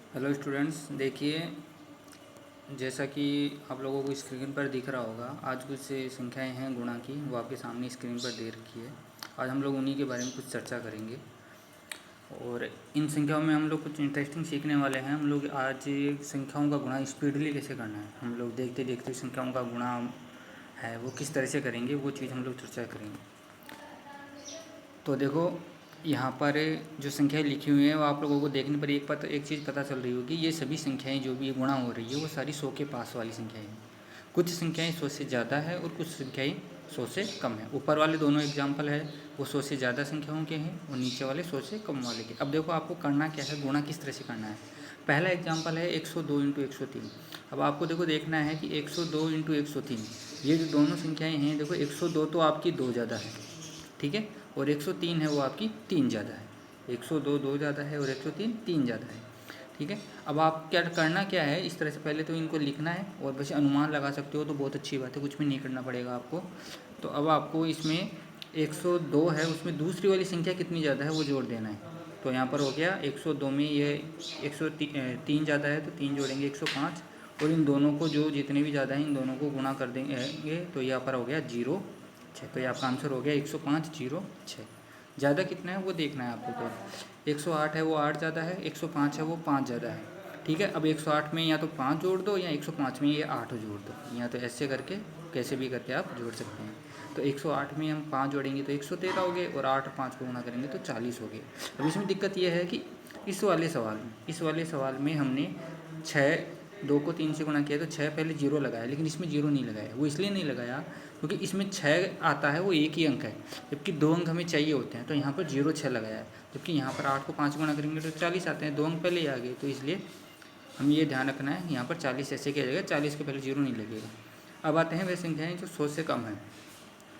Hello students, देखिए जैसा कि आप लोगों को स्क्रीन पर दिख रहा होगा, आज कुछ संख्याएं हैं गुणा की, वो आपके सामने स्क्रीन पर दे रखी है। आज हम लोग उन्हीं के बारे में कुछ चर्चा करेंगे और इन संख्याओं में हम लोग कुछ इंटरेस्टिंग सीखने वाले हैं। हम लोग आज संख्याओं का गुणा स्पीडली कैसे करना है, हम लोग देखते देखते संख्याओं का गुणा है वो किस तरह से करेंगे, वो चीज़ हम लोग चर्चा करेंगे। तो देखो, यहाँ पर जो संख्याएं लिखी हुई हैं वो आप लोगों को देखने पर एक चीज़ पता चल रही होगी। ये सभी संख्याएं जो भी गुणा हो रही है वो सारी 100 के पास वाली संख्याएं हैं। कुछ संख्याएं 100 से ज़्यादा है और कुछ संख्याएं 100 से कम है। ऊपर वाले दोनों एग्जाम्पल है वो 100 से ज़्यादा संख्याओं के हैं और नीचे वाले 100 से कम वाले के। अब देखो आपको करना क्या है, गुणा किस तरह से करना है। पहला एग्जाम्पल है 102 इंटू 103। अब आपको देखना है कि 102 इंटू 103, ये जो दोनों संख्याएँ हैं, देखो 102 तो आपकी 2 ज़्यादा है, ठीक है, और 103 है वो आपकी 3 ज़्यादा है। 102 2 ज़्यादा है और 103 3 ज़्यादा है, ठीक है। अब आप करना क्या है, इस तरह से पहले तो इनको लिखना है और वैसे अनुमान लगा सकते हो तो बहुत अच्छी बात है, कुछ भी नहीं करना पड़ेगा आपको। तो अब आपको इसमें 102 है, उसमें दूसरी वाली संख्या कितनी ज़्यादा है वो जोड़ देना है। तो यहाँ पर हो गया 102 में ये 103 ज़्यादा है तो 3 जोड़ेंगे 105, और इन दोनों को जो जितने भी ज़्यादा हैं इन दोनों को गुणा कर देंगे तो यहाँ पर हो गया 0,6। तो ये आपका आंसर हो गया 105,06। ज़्यादा कितना है वो देखना है आपको। तो 108 है वो 8 ज़्यादा है, 105 है वो 5 ज़्यादा है, ठीक है। अब 108 में या तो 5 जोड़ दो या 105 में ये 8 जोड़ दो, या तो ऐसे करके कैसे भी करके आप जोड़ सकते हैं। तो 108 में हम 5 जोड़ेंगे तो 113 हो गए और 8 5 को गुणा करेंगे तो 40 हो गए। अब इसमें दिक्कत यह है कि इस वाले सवाल में हमने 6 2 को 3 से गुणा किया तो 6 पहले 0 लगाया, लेकिन इसमें 0 नहीं लगाया। वो इसलिए नहीं लगाया क्योंकि इसमें 6 आता है वो एक ही अंक है, जबकि 2 अंक हमें चाहिए होते हैं, तो यहाँ पर 0 6 लगाया है। जबकि यहाँ पर 8 को 5 गुणा करेंगे तो 40 आते हैं, 2 अंक पहले ही आ गए, तो इसलिए हमें ये ध्यान रखना है यहाँ पर 40 ऐसे किया जाएगा, 40 के पहले 0 नहीं लगेगा। अब आते हैं वे संख्याएँ जो 100 से कम है।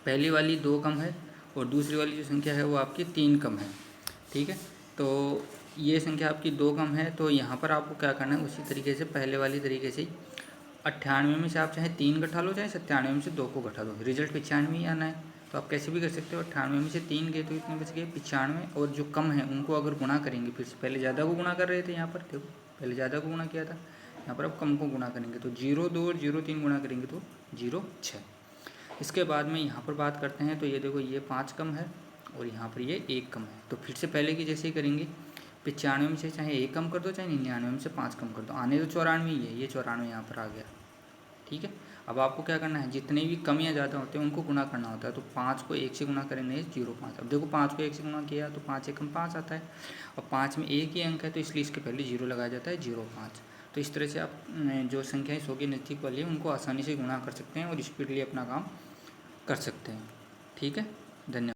पहली वाली 2 कम है और दूसरी वाली जो संख्या है वो आपकी 3 कम है, ठीक है। तो ये संख्या आपकी 2 कम है, तो यहाँ पर आपको क्या करना है, उसी तरीके से पहले वाली तरीके से ही 98 में से आप चाहे 3 घटा लो, चाहे 97 में से 2 को घटा दो, रिजल्ट 95 ही आना है। तो आप कैसे भी कर सकते हो। 98 में से 3 गए तो इतने बच गए 95, और जो कम है उनको अगर गुणा करेंगे, फिर से पहले ज़्यादा को गुणा कर रहे थे, यहाँ पर देखो पहले ज़्यादा को गुणा किया था, यहाँ पर अब कम को गुणा करेंगे तो 0 2 और 0 3 गुणा करेंगे तो 0 6। इसके बाद में यहाँ पर बात करते हैं, तो ये देखो ये 5 कम है और यहाँ पर ये 1 कम है। तो फिर से पहले की जैसे ही करेंगे, 95 में से चाहे 1 कम कर दो, चाहे 99 में से 5 कम कर दो, आने तो 94 ही है, ये 94 यहाँ पर आ गया, ठीक है। अब आपको क्या करना है, जितने भी कम या ज़्यादा होते हैं उनको गुणा करना होता है। तो 5 को 1 से गुणा करेंगे 0,5। अब देखो 5 को 1 से गुणा किया तो 5 एकम 5 आता है, और 5 में एक ही अंक है तो इसलिए इसके पहले 0 लगाया जाता है, 0,5। तो इस तरह से आप जो संख्याएं 100 के नज़दीक वाली है उनको आसानी से गुणा कर सकते हैं और स्पीडली अपना काम कर सकते हैं, ठीक है। धन्यवाद।